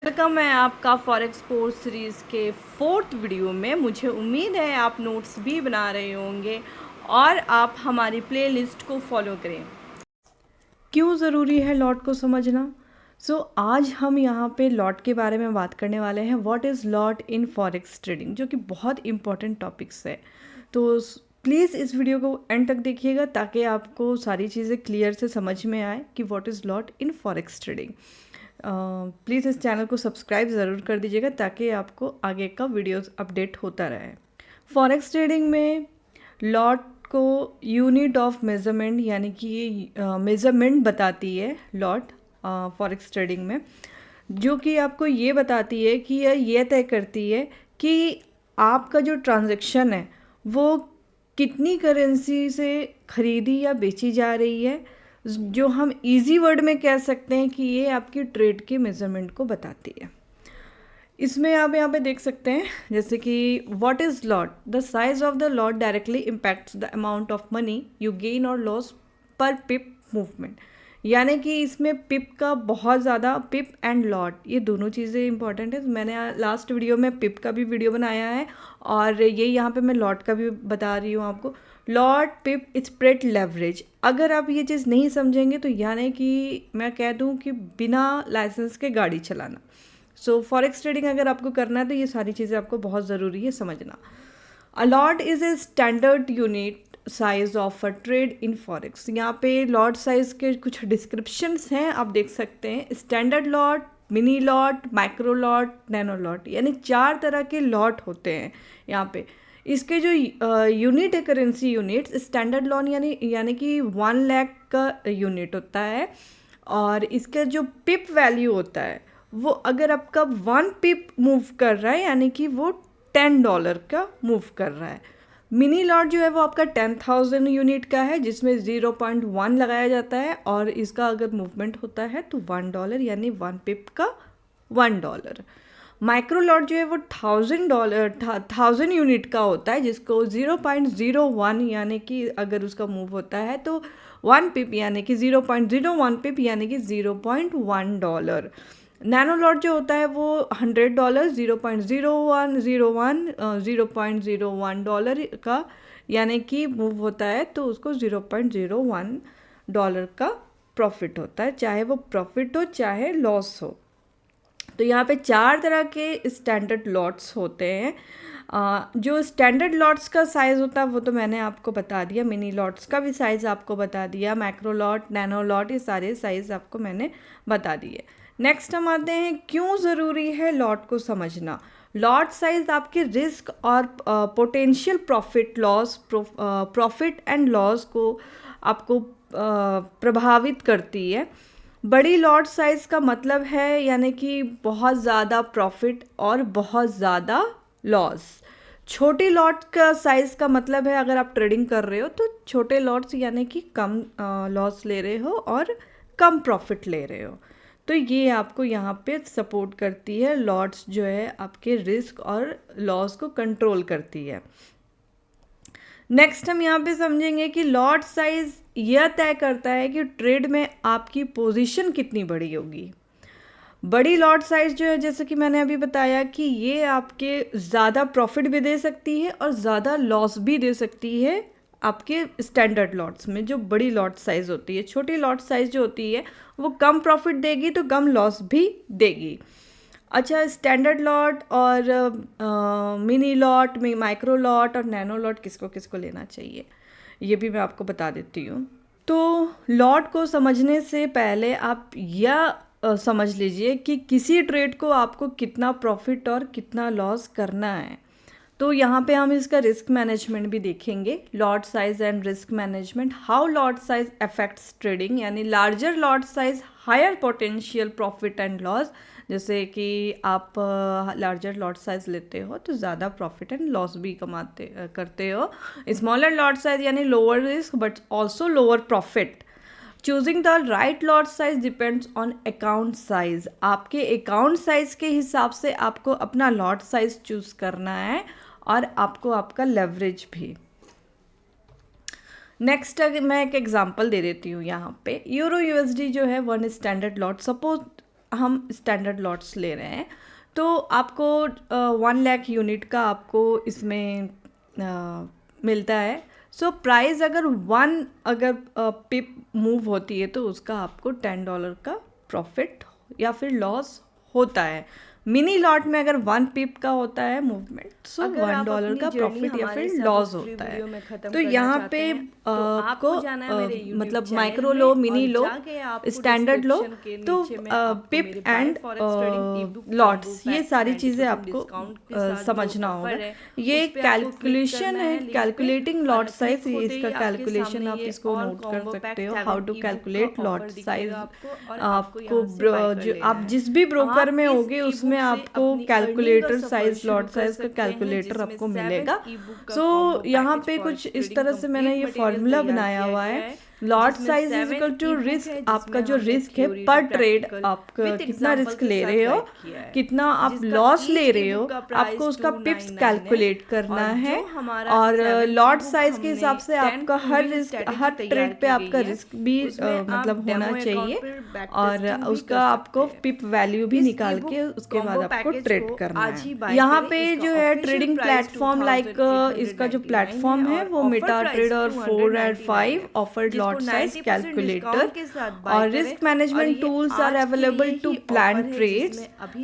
Welcome है आपका forex course series के फोर्थ वीडियो में। मुझे उम्मीद है आप नोट्स भी बना रहे होंगे और आप हमारी प्लेलिस्ट को फॉलो करें। क्यों ज़रूरी है लॉट को समझना? आज हम यहाँ पे लॉट के बारे में बात करने वाले हैं। What is lot in forex trading, जो कि बहुत इंपॉर्टेंट टॉपिक्स है। तो प्लीज़ इस वीडियो को एंड तक देखिएगा ताकि आपको सारी चीज़ें क्लियर से समझ में आए कि what is lot in forex trading. Please इस चैनल को सब्सक्राइब ज़रूर कर दीजिएगा ताकि आपको आगे का वीडियोस अपडेट होता रहे। फॉरेक्स ट्रेडिंग में लॉट को यूनिट ऑफ मेज़रमेंट यानी कि ये मेज़रमेंट बताती है लॉट फॉरेक्स ट्रेडिंग में, जो कि आपको ये बताती है कि ये तय करती है कि आपका जो ट्रांजैक्शन है वो कितनी करेंसी से ख़रीदी या बेची जा रही है। जो हम इजी वर्ड में कह सकते हैं कि ये आपकी ट्रेड के मेजरमेंट को बताती है। इसमें आप यहाँ पे देख सकते हैं जैसे कि what is lot, the size of the lot directly impacts the amount of money you gain और लॉस पर पिप मूवमेंट। यानी कि इसमें पिप का बहुत ज़्यादा, पिप एंड लॉट ये दोनों चीज़ें इंपॉर्टेंट है। मैंने लास्ट वीडियो में पिप का भी वीडियो बनाया है और ये यहाँ पे मैं लॉट का भी बता रही हूँ आपको। लॉट, पिप, स्प्रेड, लेवरेज। अगर आप ये चीज़ नहीं समझेंगे तो यानी कि मैं कह दूँ कि बिना लाइसेंस के गाड़ी चलाना। फॉरेक्स ट्रेडिंग अगर आपको करना है तो ये सारी चीज़ें आपको बहुत ज़रूरी है समझना। A lot is a standard unit size of a trade in forex. यहाँ पे लॉट साइज के कुछ डिस्क्रिप्शंस हैं, आप देख सकते हैं। Standard lot, mini lot, micro lot, nano lot, यानी 4 तरह के लॉट होते हैं यहाँ पे। इसके जो यूनिट है, करेंसी यूनिट, स्टैंडर्ड लॉट यानी कि 1 लाख का यूनिट होता है। और इसका जो पिप वैल्यू होता है वो अगर आपका 1 पिप मूव कर रहा है यानी कि वो $10 का मूव कर रहा है। मिनी लॉट जो है वो आपका 10,000 यूनिट का है जिसमें 0.1 लगाया जाता है और इसका अगर मूवमेंट होता है तो $1 यानी 1 पिप का $1। माइक्रो लॉट जो है वो $1,000 यूनिट का होता है जिसको 0.01 यानी कि अगर उसका मूव होता है तो 1 पिप यानी कि 0.01 पिप यानी कि $0.1। नैनो लॉट जो होता है वो $100, 0.01 का यानी कि मूव होता है तो उसको $0.01 का प्रॉफिट होता है, चाहे वो प्रॉफिट हो चाहे लॉस हो। तो यहाँ पे 4 तरह के स्टैंडर्ड लॉट्स होते हैं। जो स्टैंडर्ड लॉट्स का साइज़ होता है वो तो मैंने आपको बता दिया, मिनी लॉट्स का भी साइज़ आपको बता दिया, मैक्रो लॉट, नैनो लॉट, ये सारे साइज़ आपको मैंने बता दिए। नेक्स्ट हम आते हैं क्यों ज़रूरी है लॉट को समझना। लॉट साइज आपके रिस्क और पोटेंशियल प्रॉफिट एंड लॉस को आपको प्रभावित करती है। बड़ी लॉट साइज़ का मतलब है यानी कि बहुत ज़्यादा प्रॉफिट और बहुत ज़्यादा लॉस। छोटी लॉट का साइज़ का मतलब है अगर आप ट्रेडिंग कर रहे हो तो छोटे लॉट्स यानी कि कम लॉस ले रहे हो और कम प्रॉफिट ले रहे हो। तो ये आपको यहाँ पे सपोर्ट करती है। लॉट्स जो है आपके रिस्क और लॉस को कंट्रोल करती है। नेक्स्ट हम यहाँ पे समझेंगे कि लॉट साइज यह तय करता है कि ट्रेड में आपकी पोजीशन कितनी बड़ी होगी। बड़ी लॉट साइज जो है जैसे कि मैंने अभी बताया कि ये आपके ज़्यादा प्रॉफिट भी दे सकती है और ज़्यादा लॉस भी दे सकती है आपके स्टैंडर्ड लॉट्स में जो बड़ी लॉट साइज होती है। छोटी लॉट साइज जो होती है वो कम प्रॉफिट देगी तो कम लॉस भी देगी। अच्छा, स्टैंडर्ड लॉट और मिनी लॉट में माइक्रो लॉट और नैनो लॉट किसको किसको लेना चाहिए ये भी मैं आपको बता देती हूँ। तो लॉट को समझने से पहले आप यह समझ लीजिए कि किसी ट्रेड को आपको कितना प्रॉफिट और कितना लॉस करना है। तो यहाँ पे हम इसका रिस्क मैनेजमेंट भी देखेंगे। Lot size and risk management, how lot size affects trading, यानी larger lot size higher potential profit and loss. जैसे कि आप लार्जर लॉट साइज लेते हो तो ज़्यादा प्रॉफिट एंड लॉस भी करते हो। स्मॉलर लॉट साइज यानी lower risk but also lower profit. Choosing the right lot size depends on account size. आपके अकाउंट साइज के हिसाब से आपको अपना लॉट साइज चूज करना है और आपको आपका लेवरेज भी। नेक्स्ट मैं एक एग्जांपल दे देती हूँ यहाँ पे। यूरो यूएसडी जो है वन स्टैंडर्ड लॉट, सपोज हम स्टैंडर्ड लॉट्स ले रहे हैं तो आपको 1 लाख यूनिट का आपको इसमें मिलता है। सो प्राइस अगर पिप मूव होती है तो उसका आपको $10 का प्रॉफिट या फिर लॉस होता है। मिनी लॉट में अगर 1 पिप का होता है मूवमेंट सो $1 का प्रॉफिट या फिर लॉस होता है। तो यहाँ पे आपको मतलब माइक्रो लो, मिनी लो, स्टैंडर्ड लो, तो पिप एंड लॉट्स, ये सारी चीज़ें आपको समझना होगा। ये कैलकुलेशन है, कैलकुलेटिंग लॉट साइज, ये इसका कैलकुलेशन आप इसको नोट कर सकते हो, how to calculate lot size. आपको जो आप जिस भी ब्रोकर में होगे उसमें आपको कैलकुलेटर साइज, लॉट साइज का कैलकुलेटर आपको मिलेगा। सो यहाँ पे कुछ इस तरह से मैंने ये फॉर्मूला बनाया हुआ है। Lot size is equal to risk, आपका जो रिस्क है पर ट्रेड, आप कितना रिस्क ले रहे हो, कितना आप लॉस ले रहे हो, आपको उसका पिप्स कैलकुलेट करना है। और लॉट साइज के हिसाब से आपका हर ट्रेड पे आपका रिस्क भी मतलब होना चाहिए और उसका आपको पिप वैल्यू भी निकाल के उसके बाद आपको ट्रेड करना है। यहाँ पे जो है ट्रेडिंग प्लेटफॉर्म लाइक इसका जो प्लेटफॉर्म है वो मेटा ट्रेडर 4 और 5 ऑफर्ड लॉट साइज कैलकुलेटर और risk management tools are available to plan trades.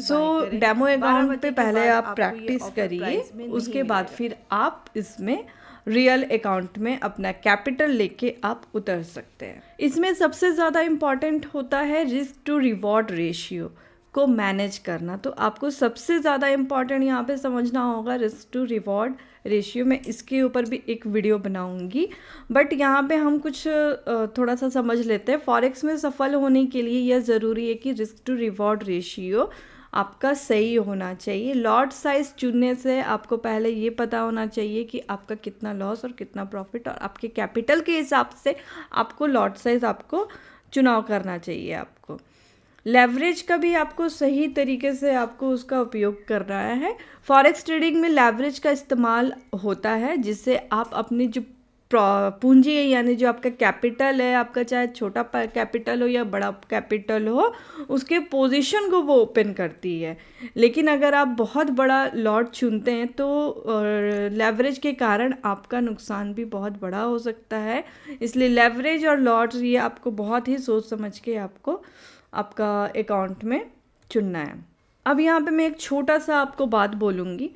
So demo account पे पहले आप प्रैक्टिस करिए, उसके बाद फिर आप इसमें रियल अकाउंट में अपना कैपिटल लेके आप उतर सकते हैं। इसमें सबसे ज़्यादा इम्पॉर्टेंट होता है रिस्क टू रिवॉर्ड रेशियो को मैनेज करना। तो आपको सबसे ज़्यादा इम्पॉर्टेंट यहाँ पे समझना होगा रिस्क टू रिवॉर्ड रेशियो। मैं इसके ऊपर भी एक वीडियो बनाऊंगी, बट यहाँ पे हम कुछ थोड़ा सा समझ लेते हैं। फॉरेक्स में सफल होने के लिए यह ज़रूरी है कि रिस्क टू रिवॉर्ड रेशियो आपका सही होना चाहिए। लॉट साइज चुनने से आपको पहले ये पता होना चाहिए कि आपका कितना लॉस और कितना प्रॉफिट, और आपके कैपिटल के हिसाब से आपको लॉट साइज आपको चुनाव करना चाहिए। आपको लेवरेज का भी आपको सही तरीके से आपको उसका उपयोग करना है। फॉरेक्स ट्रेडिंग में लेवरेज का इस्तेमाल होता है जिससे आप अपनी जो पूंजी है, यानी जो आपका कैपिटल है, आपका चाहे छोटा कैपिटल हो या बड़ा कैपिटल हो, उसके पोजीशन को वो ओपन करती है। लेकिन अगर आप बहुत बड़ा लॉट चुनते हैं तो लेवरेज के कारण आपका नुकसान भी बहुत बड़ा हो सकता है। इसलिए लेवरेज और लॉट ये आपको बहुत ही सोच समझ के आपको आपका अकाउंट में चुनना है। अब यहाँ पे मैं एक छोटा सा आपको बात बोलूँगी।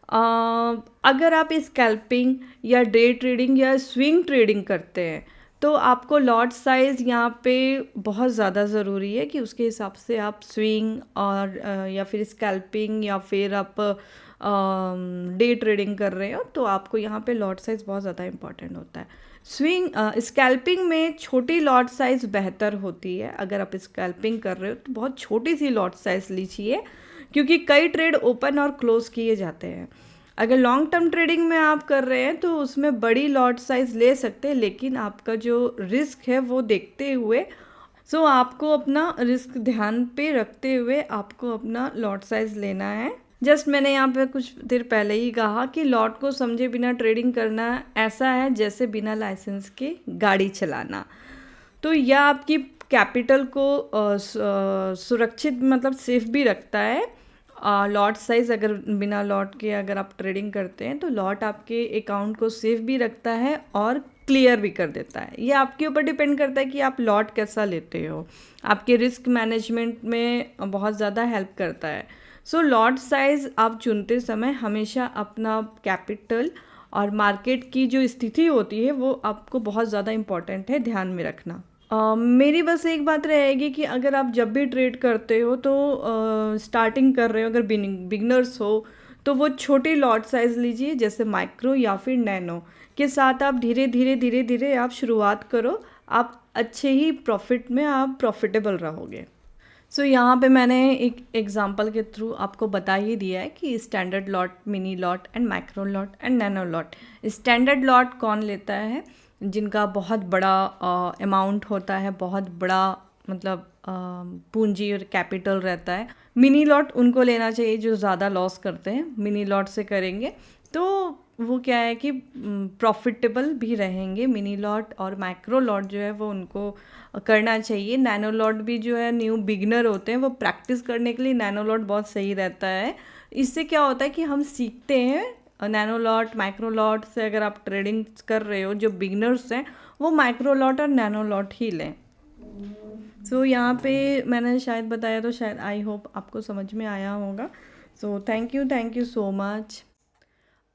अगर आप स्कैल्पिंग या डे ट्रेडिंग या स्विंग ट्रेडिंग करते हैं तो आपको लॉट साइज़ यहाँ पे बहुत ज़्यादा ज़रूरी है कि उसके हिसाब से आप स्विंग और या फिर स्कैल्पिंग या फिर आप डे ट्रेडिंग कर रहे हो तो आपको यहाँ पे लॉट साइज़ बहुत ज़्यादा इम्पॉर्टेंट होता है। स्कैल्पिंग में छोटी लॉट साइज़ बेहतर होती है। अगर आप स्कैल्पिंग कर रहे हो तो बहुत छोटी सी लॉट साइज़ लीजिए, क्योंकि कई ट्रेड ओपन और क्लोज किए जाते हैं। अगर लॉन्ग टर्म ट्रेडिंग में आप कर रहे हैं तो उसमें बड़ी लॉट साइज़ ले सकते हैं, लेकिन आपका जो रिस्क है वो देखते हुए आपको अपना रिस्क ध्यान पे रखते हुए आपको अपना लॉट साइज़ लेना है। जस्ट मैंने यहाँ पे कुछ देर पहले ही कहा कि लॉट को समझे बिना ट्रेडिंग करना ऐसा है जैसे बिना लाइसेंस के गाड़ी चलाना। तो यह आपकी कैपिटल को सुरक्षित मतलब सेफ भी रखता है। लॉट साइज़ अगर बिना लॉट के अगर आप ट्रेडिंग करते हैं तो लॉट आपके अकाउंट को सेफ भी रखता है और क्लियर भी कर देता है। ये आपके ऊपर डिपेंड करता है कि आप लॉट कैसा लेते हो, आपके रिस्क मैनेजमेंट में बहुत ज़्यादा हेल्प करता है। लॉट साइज़ आप चुनते समय हमेशा अपना कैपिटल और मार्केट की जो स्थिति होती है वो आपको बहुत ज़्यादा इम्पॉर्टेंट है ध्यान में रखना। मेरी बस एक बात रहेगी कि अगर आप जब भी ट्रेड करते हो तो स्टार्टिंग कर रहे हो, अगर बिगनर्स हो तो वो छोटी लॉट साइज़ लीजिए, जैसे माइक्रो या फिर नैनो के साथ आप धीरे धीरे आप शुरुआत करो। आप अच्छे ही प्रॉफिट में आप प्रॉफिटेबल रहोगे। यहाँ पे मैंने एक एग्जांपल के थ्रू आपको बता ही दिया है कि standard lot, mini lot and micro lot and nano lot. Standard lot कौन लेता है? जिनका बहुत बड़ा अमाउंट होता है, बहुत बड़ा मतलब पूंजी और कैपिटल रहता है। मिनी लॉट उनको लेना चाहिए जो ज़्यादा लॉस करते हैं, मिनी लॉट से करेंगे तो वो क्या है कि प्रॉफिटेबल भी रहेंगे। मिनी लॉट और माइक्रो लॉट जो है वो उनको करना चाहिए। नैनो लॉट भी जो है न्यू बिगनर होते हैं वो प्रैक्टिस करने के लिए नैनो लॉट बहुत सही रहता है। इससे क्या होता है कि हम सीखते हैं। नैनो लॉट माइक्रो लॉट से अगर आप ट्रेडिंग कर रहे हो, जो बिगनर्स हैं वो माइक्रो लॉट और नैनो लॉट ही लें। सो यहाँ पे मैंने शायद बताया, तो शायद आई होप आपको समझ में आया होगा। So thank you so much.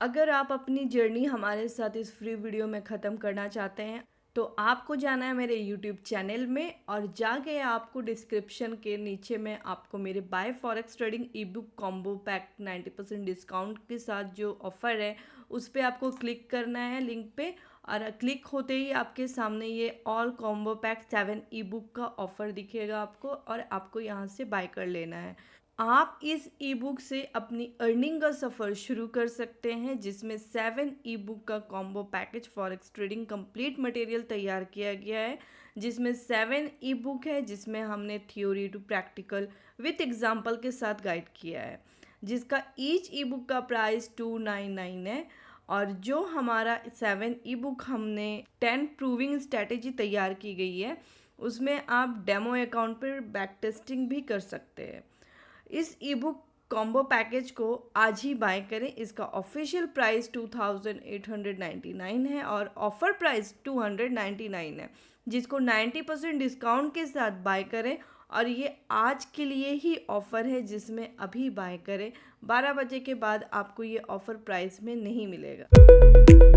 अगर आप अपनी जर्नी हमारे साथ इस फ्री वीडियो में ख़त्म करना चाहते हैं तो आपको जाना है मेरे YouTube चैनल में, और जाके आपको डिस्क्रिप्शन के नीचे में आपको मेरे by forex trading e book combo pack 90% discount के साथ जो ऑफ़र है उस पर आपको क्लिक करना है लिंक पे, और क्लिक होते ही आपके सामने ये ऑल कॉम्बो पैक 7 ई बुक का ऑफ़र दिखेगा आपको, और आपको यहाँ से बाय कर लेना है। आप इस ई बुक से अपनी अर्निंग का सफ़र शुरू कर सकते हैं, जिसमें 7 ई बुक का combo package forex trading complete material तैयार किया गया है, जिसमें 7 ई बुक है जिसमें हमने theory to practical with example के साथ गाइड किया है, जिसका ईच ई बुक का प्राइस 299 है। और जो हमारा 7 ई बुक हमने 10 प्रूविंग स्ट्रैटेजी तैयार की गई है उसमें आप डेमो अकाउंट पर बैक टेस्टिंग भी कर सकते हैं। इस ई बुक कॉम्बो पैकेज को आज ही बाय करें। इसका ऑफिशियल प्राइस 2899 है और ऑफ़र प्राइस 299 है, जिसको 90% डिस्काउंट के साथ बाय करें। और ये आज के लिए ही ऑफ़र है जिसमें अभी बाय करें, 12 बजे के बाद आपको ये ऑफ़र प्राइस में नहीं मिलेगा।